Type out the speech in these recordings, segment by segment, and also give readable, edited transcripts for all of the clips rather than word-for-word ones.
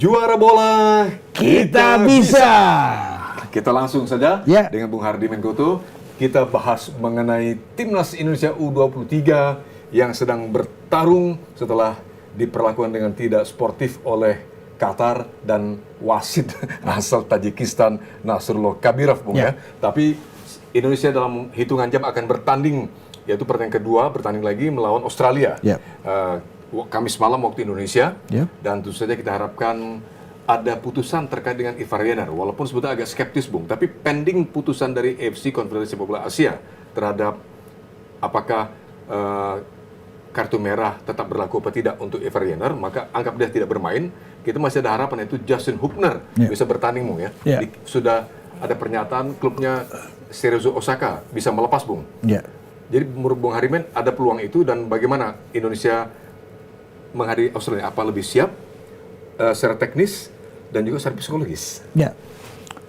Juara bola Kita bisa. Kita langsung saja Ya. dengan Bung Hardy Mengkutu. Kita bahas mengenai Timnas Indonesia U23 yang sedang bertarung setelah diperlakukan dengan tidak sportif oleh Qatar dan wasit asal Tajikistan Nasrullah Kabirov, Bung ya. Tapi Indonesia dalam hitungan jam akan bertanding, yaitu pertandingan kedua, bertanding lagi melawan Australia. Kamis malam waktu Indonesia, dan tentu saja kita harapkan ada putusan terkait dengan Ivar Jenner, walaupun sebetulnya agak skeptis, Bung, tapi pending putusan dari AFC, Konfederasi Sepak Bola Asia, terhadap apakah kartu merah tetap berlaku atau tidak untuk Ivar Jenner, maka anggap dia tidak bermain. Kita masih ada harapan, yaitu Justin Hubner bisa bertanding, Bung ya. Sudah ada pernyataan klubnya Cerezo Osaka bisa melepas, Bung. Jadi menurut Bung Harimen ada peluang itu, dan bagaimana Indonesia menghadapi Australia, apa lebih siap secara teknis dan juga secara psikologis?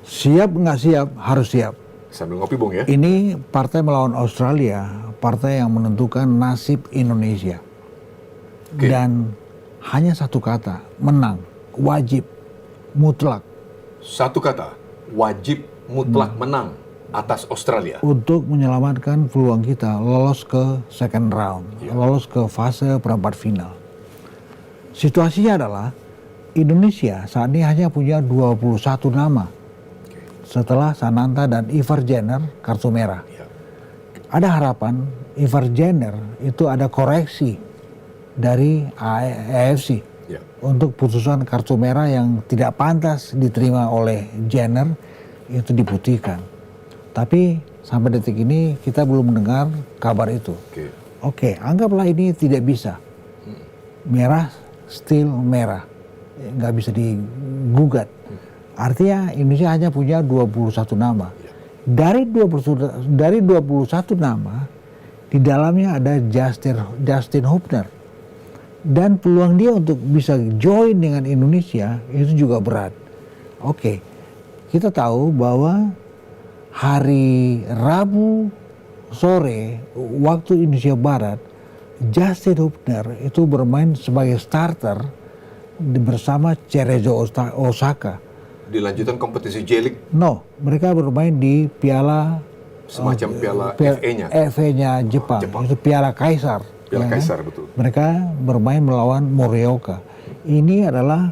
Siap nggak siap, harus siap. Sambil ngopi, Bung ya. Ini partai melawan Australia, partai yang menentukan nasib Indonesia. Dan hanya satu kata, menang, wajib, mutlak. Satu kata, wajib, mutlak menang atas Australia. Untuk menyelamatkan peluang kita lolos ke second round, lolos ke fase perempat final. Situasinya adalah Indonesia saat ini hanya punya 21 nama setelah Sananta dan Ivar Jenner kartu merah. Ada harapan Ivar Jenner itu ada koreksi dari AFC untuk putusan kartu merah yang tidak pantas diterima oleh Jenner itu diputihkan. Tapi sampai detik ini kita belum mendengar kabar itu. Oke, anggaplah ini tidak bisa. Merah still merah, nggak bisa digugat. Artinya Indonesia hanya punya 21 nama. Dari 21 nama, di dalamnya ada Justin Hubner. Dan peluang dia untuk bisa join dengan Indonesia itu juga berat. Oke, kita tahu bahwa hari Rabu sore waktu Indonesia Barat, Justin Hubner itu bermain sebagai starter bersama Cerezo Osaka. Dilanjutkan kompetisi J-League? No, mereka bermain di piala semacam piala FA-nya. FA-nya Jepang. Itu Piala Kaisar. Piala Kaisar, betul. Mereka bermain melawan Morioka. Ini adalah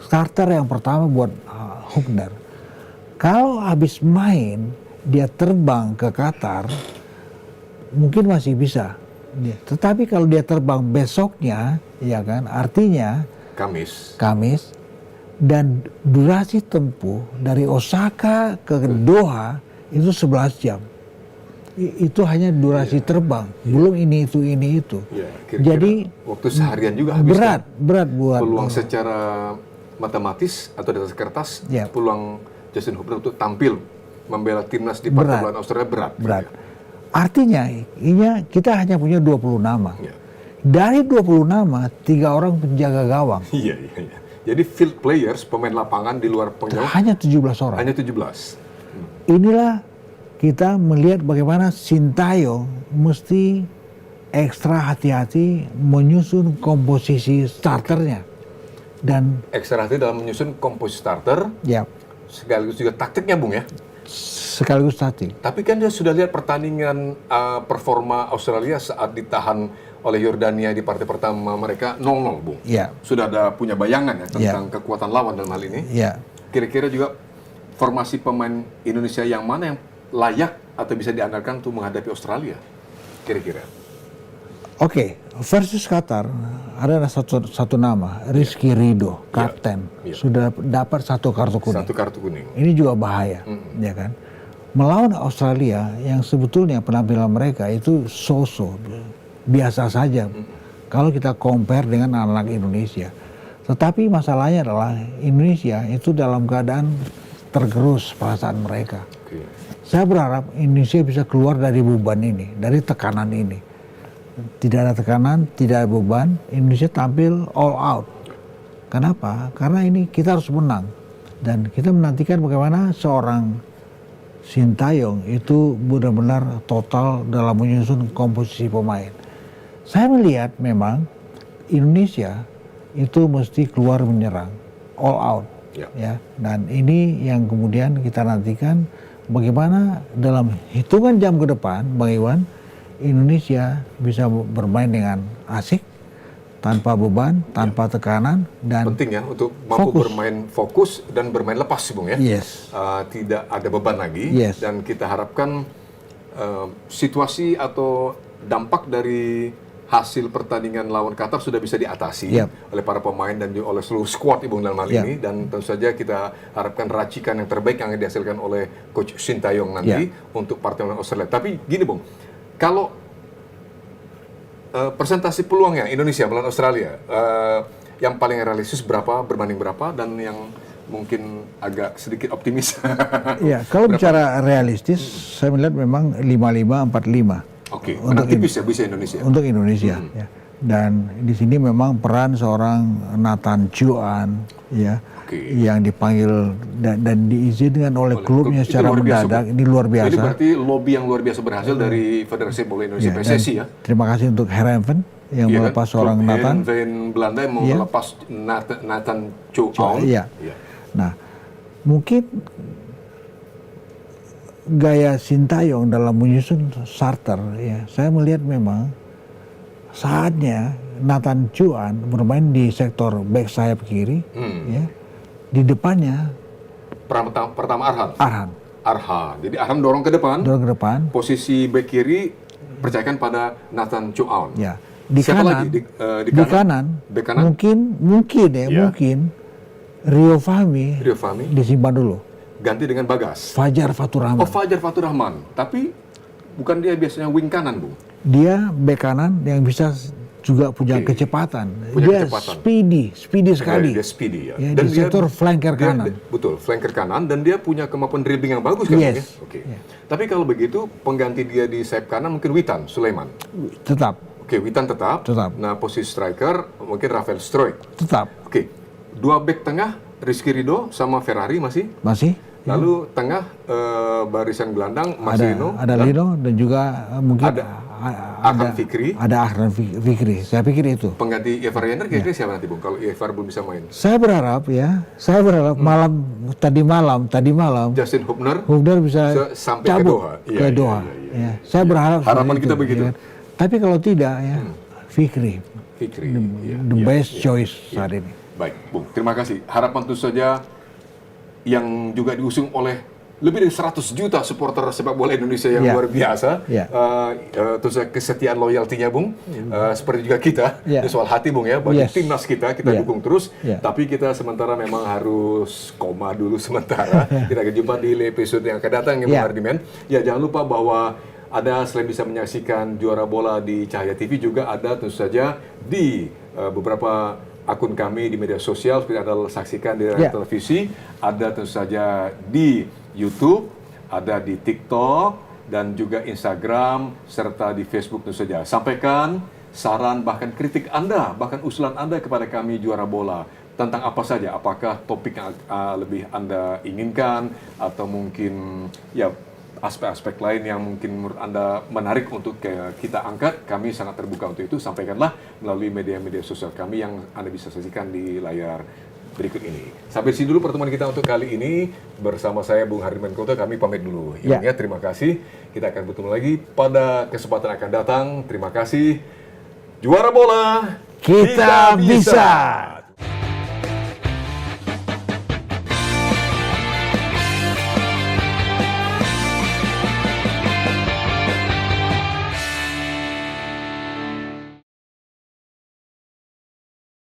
starter yang pertama buat Hubner. Kalau habis main dia terbang ke Qatar, mungkin masih bisa. Tetapi kalau dia terbang besoknya, ya kan, artinya Kamis, dan durasi tempuh dari Osaka ke Doha itu 11 jam. Itu hanya durasi terbang, belum ini itu. Jadi waktu seharian juga habis. Berat buat peluang secara matematis atau di atas kertas, peluang Justin Hubner untuk tampil membela timnas di partai melawan Australia berat. Artinya kita hanya punya 20 nama. Dari 20 nama, 3 orang penjaga gawang. Jadi field players, pemain lapangan di luar penyerang hanya 17 orang. Hanya 17. Inilah kita melihat bagaimana Sintayong mesti ekstra hati-hati menyusun komposisi starternya. Dan ekstra hati dalam menyusun komposisi starter. Sekaligus juga taktiknya, Bung ya. Sekaligus taktik. Tapi kan dia sudah lihat pertandingan performa Australia saat ditahan oleh Yordania di partai pertama mereka 0-0, Bung. Sudah ada punya bayangan ya tentang kekuatan lawan dalam hal ini. Kira-kira juga formasi pemain Indonesia yang mana yang layak atau bisa diandalkan untuk menghadapi Australia? Kira-kira. Oke, versus Qatar ada satu nama, Rizky Ridho, kapten. Sudah dapat 1 kartu kuning. 1 kartu kuning. Ini juga bahaya, ya kan? Melawan Australia yang sebetulnya penampilan mereka itu so-so, biasa saja. Kalau kita compare dengan anak-anak Indonesia. Tetapi masalahnya adalah Indonesia itu dalam keadaan tergerus perasaan mereka. Saya berharap Indonesia bisa keluar dari beban ini, dari tekanan ini. Tidak ada tekanan, tidak ada beban, Indonesia tampil all out. Kenapa? Karena ini kita harus menang. Dan kita menantikan bagaimana seorang Sintayong itu benar-benar total dalam menyusun komposisi pemain. Saya melihat memang Indonesia itu mesti keluar menyerang, all out. Ya. Dan ini yang kemudian kita nantikan bagaimana dalam hitungan jam ke depan, Bang Iwan, Indonesia bisa bermain dengan asik, tanpa beban, tanpa tekanan, dan penting ya untuk mampu bermain fokus dan bermain lepas, Bung ya. Yes. Tidak ada beban lagi. Yes. Dan kita harapkan situasi atau dampak dari hasil pertandingan lawan Qatar sudah bisa diatasi oleh para pemain dan juga oleh seluruh squad Bung dalam hal ini, dan tentu saja kita harapkan racikan yang terbaik yang dihasilkan oleh Coach Sintayong nanti untuk partai melawan Australia. Tapi gini Bung, kalau persentase peluangnya Indonesia melawan Australia yang paling realistis berapa, berbanding berapa, dan yang mungkin agak sedikit optimis? Ya, kalau bicara realistis, saya melihat memang 55-45. Oke, untuk tipis ya bisa Indonesia. Untuk Indonesia, ya. Dan di sini memang peran seorang Nathan Chuan, ya, yang dipanggil dan diizinkan oleh klubnya secara mendadak, ini luar biasa. Ini berarti lobby yang luar biasa berhasil dari Federasi Bola Indonesia PSSI ya. Terima kasih untuk Herenven yang melepas seorang Nathan. Herenven Belanda yang mau melepas Nathan Chuan. Iya. Nah, mungkin gaya Sintayong dalam menyusun starter, ya, saya melihat memang saatnya Nathan Chuan bermain di sektor back sayap kiri, ya, di depannya pertama Arhan. Jadi Arhan dorong ke depan. Posisi back kiri percayakan pada Nathan Chuan. Ya. Di siapa kanan, lagi? Di kanan. Mungkin Rio Fahmi disimpan dulu. Ganti dengan Bagas. Fajar Faturrahman. Oh, Fajar Faturrahman. Tapi bukan dia biasanya wing kanan, Bung? Dia bek kanan yang bisa juga punya kecepatan. Dia speedy sekali. Dia speedy ya. Ya, dan di sektor flanker kanan. Betul, flanker kanan, dan dia punya kemampuan dribbling yang bagus kan? Yes. Ya? Tapi kalau begitu pengganti dia di sayap kanan mungkin Witan Sulaiman. Tetap. Witan tetap. Nah, posisi striker mungkin Rafael Struijk. Tetap. Dua bek tengah Rizky Ridho sama Ferrari masih. Lalu tengah barisan gelandang Marcelino. Ada Lino dan juga mungkin ada Fikri. Ada Ahran Fikri. Saya pikir itu. Pengganti Evar Yener kira-kira siapa nanti Bung kalau Evar belum bisa main? Saya berharap tadi malam Justin Hubner bisa sampai cabut ke Doha. Ya. Saya berharap harapan kita begitu. Ya. Tapi kalau tidak ya Fikri. The best choice saat ini. Baik, Bung. Terima kasih. Harapan tentu saja yang juga diusung oleh lebih dari 100 juta supporter sepak bola Indonesia yang luar biasa. Terus kesetiaan loyaltinya, Bung. Seperti juga kita, soal hati, Bung ya. Bagi timnas kita dukung terus. Tapi kita sementara memang harus koma dulu sementara. Kita akan jumpa di episode yang akan datang, Bung Hardiman. Ya, jangan lupa bahwa ada selain bisa menyaksikan Juara Bola di Cahaya TV, juga ada tentu saja di beberapa akun kami di media sosial, seperti Anda saksikan di televisi, ada tentu saja di YouTube, ada di TikTok, dan juga Instagram, serta di Facebook tentu saja. Sampaikan saran, bahkan kritik Anda, bahkan usulan Anda kepada kami Juara Bola. Tentang apa saja, apakah topik yang lebih Anda inginkan, atau mungkin ya aspek-aspek lain yang mungkin menurut Anda menarik untuk kita angkat, kami sangat terbuka untuk itu. Sampaikanlah melalui media-media sosial kami yang Anda bisa saksikan di layar berikut ini. Sampai sini dulu pertemuan kita untuk kali ini. Bersama saya Bung Hardiman Koto, kami pamit dulu. Ya, terima kasih. Kita akan bertemu lagi pada kesempatan akan datang. Terima kasih. Juara Bola, kita bisa.